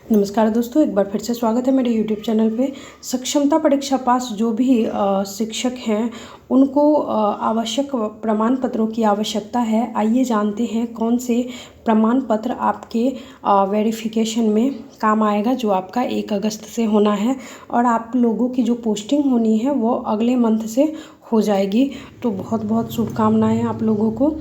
नमस्कार दोस्तों, एक बार फिर से स्वागत है मेरे YouTube चैनल पे। सक्षमता परीक्षा पास जो भी शिक्षक हैं उनको आवश्यक प्रमाण पत्रों की आवश्यकता है। आइए जानते हैं कौन से प्रमाण पत्र आपके वेरिफिकेशन में काम आएगा, जो आपका 1 अगस्त से होना है और आप लोगों की जो पोस्टिंग होनी है वो अगले मंथ से हो जाएगी। तो बहुत बहुत शुभकामनाएं आप लोगों को।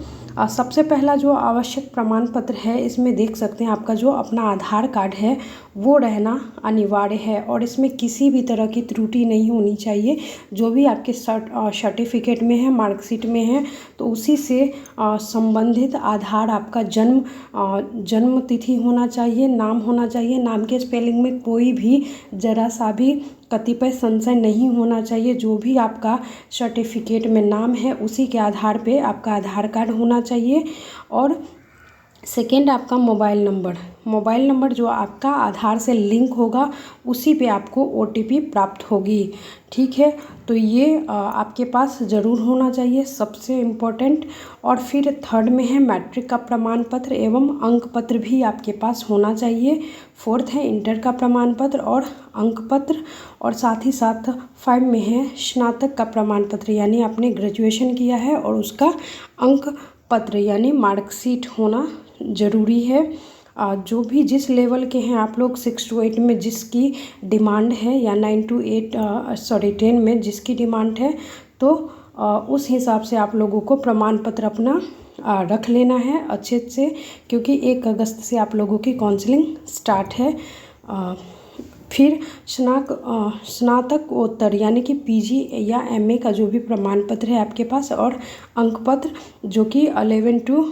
सबसे पहला जो आवश्यक प्रमाण पत्र है, इसमें देख सकते हैं आपका जो अपना आधार कार्ड है वो रहना अनिवार्य है और इसमें किसी भी तरह की त्रुटि नहीं होनी चाहिए। जो भी आपके सर्टिफिकेट में है, मार्कशीट में है, तो उसी से संबंधित आधार आपका जन्म तिथि होना चाहिए, नाम होना चाहिए। नाम के स्पेलिंग में कोई भी ज़रा सा भी कतिपय संशय नहीं होना चाहिए। जो भी आपका सर्टिफिकेट में नाम है उसी के आधार पे आपका आधार कार्ड होना चाहिए। और सेकेंड, आपका मोबाइल नंबर जो आपका आधार से लिंक होगा उसी पे आपको OTP प्राप्त होगी। ठीक है, तो ये आपके पास ज़रूर होना चाहिए, सबसे इम्पोर्टेंट। और फिर थर्ड में है मैट्रिक का प्रमाण पत्र एवं अंक पत्र भी आपके पास होना चाहिए। फोर्थ है इंटर का प्रमाण पत्र और अंक पत्र। और साथ ही साथ 5 में है स्नातक का प्रमाण पत्र, यानी आपने ग्रेजुएशन किया है और उसका अंक पत्र यानी मार्कशीट होना ज़रूरी है। जो भी जिस लेवल के हैं आप लोग, 6 to 8 में जिसकी डिमांड है या 9 to 10 में जिसकी डिमांड है, तो उस हिसाब से आप लोगों को प्रमाण पत्र अपना रख लेना है अच्छे से, क्योंकि 1 अगस्त से आप लोगों की काउंसलिंग स्टार्ट है। फिर स्नातकोत्तर यानी कि PG या MA का जो भी प्रमाण पत्र है आपके पास, और अंक पत्र जो कि 11 to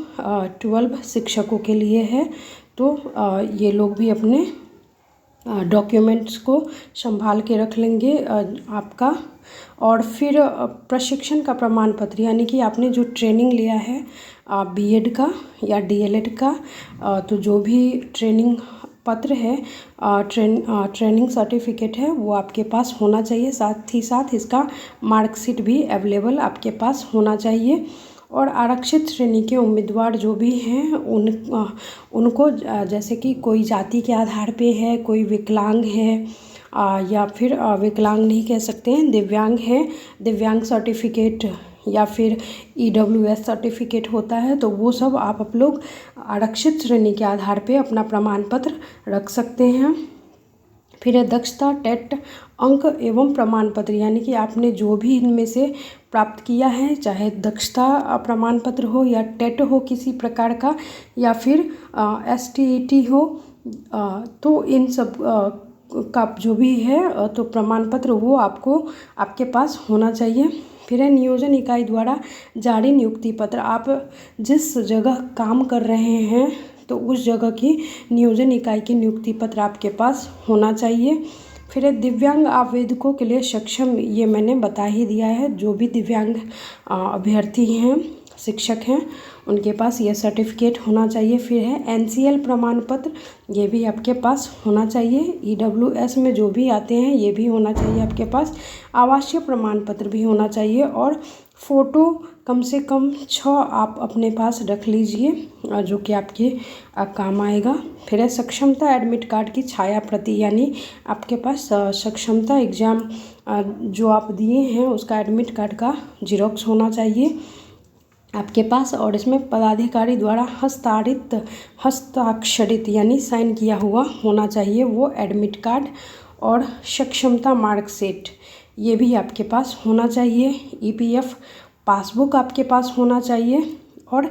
12 शिक्षकों के लिए है। तो ये लोग भी अपने डॉक्यूमेंट्स को संभाल के रख लेंगे आपका। और फिर प्रशिक्षण का प्रमाण पत्र, यानी कि आपने जो ट्रेनिंग लिया है B.Ed का या DLED का, तो जो भी ट्रेनिंग पत्र है, ट्रेनिंग सर्टिफिकेट है, वो आपके पास होना चाहिए। साथ ही साथ इसका मार्कशीट भी अवेलेबल आपके पास होना चाहिए। और आरक्षित श्रेणी के उम्मीदवार जो भी हैं उनको जैसे कि कोई जाति के आधार पे है, कोई विकलांग है, या फिर विकलांग नहीं कह सकते हैं, दिव्यांग है, दिव्यांग सर्टिफिकेट या फिर EWS सर्टिफिकेट होता है, तो वो सब आप लोग आरक्षित श्रेणी के आधार पे अपना प्रमाण पत्र रख सकते हैं। फिर है दक्षता टेट अंक एवं प्रमाण पत्र, यानी कि आपने जो भी इनमें से प्राप्त किया है, चाहे दक्षता प्रमाण पत्र हो या टेट हो किसी प्रकार का, या फिर STET हो, तो इन सब का जो भी है तो प्रमाण पत्र वो आपके पास होना चाहिए। फिर है नियोजन इकाई द्वारा जारी नियुक्ति पत्र। आप जिस जगह काम कर रहे हैं तो उस जगह की नियोजन इकाई की नियुक्ति पत्र आपके पास होना चाहिए। फिर है दिव्यांग आवेदकों के लिए सक्षम, ये मैंने बता ही दिया है। जो भी दिव्यांग अभ्यर्थी हैं, शिक्षक हैं, उनके पास ये सर्टिफिकेट होना चाहिए। फिर है NCL प्रमाण पत्र, ये भी आपके पास होना चाहिए। EWS में जो भी आते हैं ये भी होना चाहिए आपके पास। आवासीय प्रमाण पत्र भी होना चाहिए और फ़ोटो कम से कम 6 आप अपने पास रख लीजिए, जो कि आपके काम आएगा। फिर है सक्षमता एडमिट कार्ड की छाया प्रति, यानी आपके पास सक्षमता एग्ज़ाम जो आप दिए हैं उसका एडमिट कार्ड का ज़ेरॉक्स होना चाहिए आपके पास। और इसमें पदाधिकारी द्वारा हस्ताक्षरित यानी साइन किया हुआ होना चाहिए वो एडमिट कार्ड। और सक्षमता मार्कशीट ये भी आपके पास होना चाहिए। EPF पासबुक आपके पास होना चाहिए। और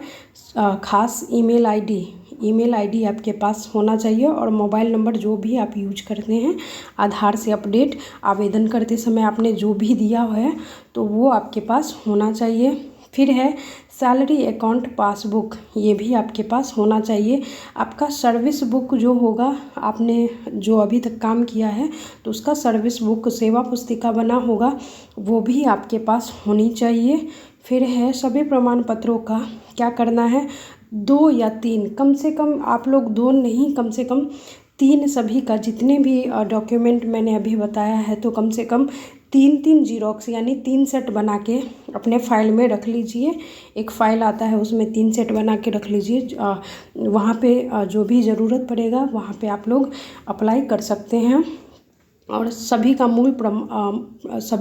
ख़ास ईमेल आईडी आपके पास होना चाहिए। और मोबाइल नंबर जो भी आप यूज करते हैं आधार से अपडेट आवेदन करते समय आपने जो भी दिया है तो वो आपके पास होना चाहिए। फिर है सैलरी अकाउंट पासबुक, ये भी आपके पास होना चाहिए। आपका सर्विस बुक जो होगा, आपने जो अभी तक काम किया है तो उसका सर्विस बुक, सेवा पुस्तिका बना होगा, वो भी आपके पास होनी चाहिए। फिर है सभी प्रमाण पत्रों का क्या करना है, 2 या 3, कम से कम आप लोग 2 नहीं, कम से कम 3 सभी का, जितने भी डॉक्यूमेंट मैंने अभी बताया है तो कम से कम तीन जीरोक्स यानी 3 सेट बना के अपने फाइल में रख लीजिए। एक फ़ाइल आता है उसमें 3 सेट बना के रख लीजिए। वहाँ पे जो भी ज़रूरत पड़ेगा वहाँ पे आप लोग अप्लाई कर सकते हैं। और सभी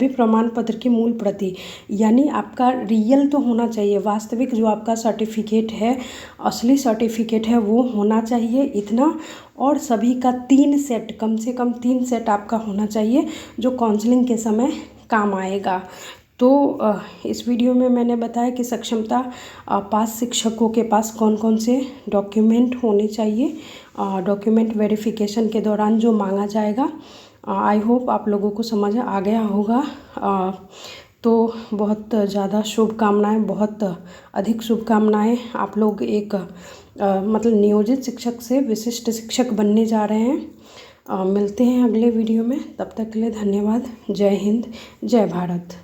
प्रमाण पत्र की मूल प्रति, यानी आपका रियल तो होना चाहिए, वास्तविक जो आपका सर्टिफिकेट है, असली सर्टिफिकेट है, वो होना चाहिए इतना। और सभी का 3 सेट, कम से कम 3 सेट आपका होना चाहिए जो काउंसलिंग के समय काम आएगा। तो इस वीडियो में मैंने बताया कि सक्षमता पास शिक्षकों के पास कौन कौन से डॉक्यूमेंट होने चाहिए, डॉक्यूमेंट वेरिफिकेशन के दौरान जो मांगा जाएगा। आई होप आप लोगों को समझ आ गया होगा। तो बहुत ज़्यादा शुभकामनाएं, बहुत अधिक शुभकामनाएं। आप लोग एक मतलब नियोजित शिक्षक से विशिष्ट शिक्षक बनने जा रहे हैं। मिलते हैं अगले वीडियो में, तब तक के लिए धन्यवाद। जय हिंद, जय भारत।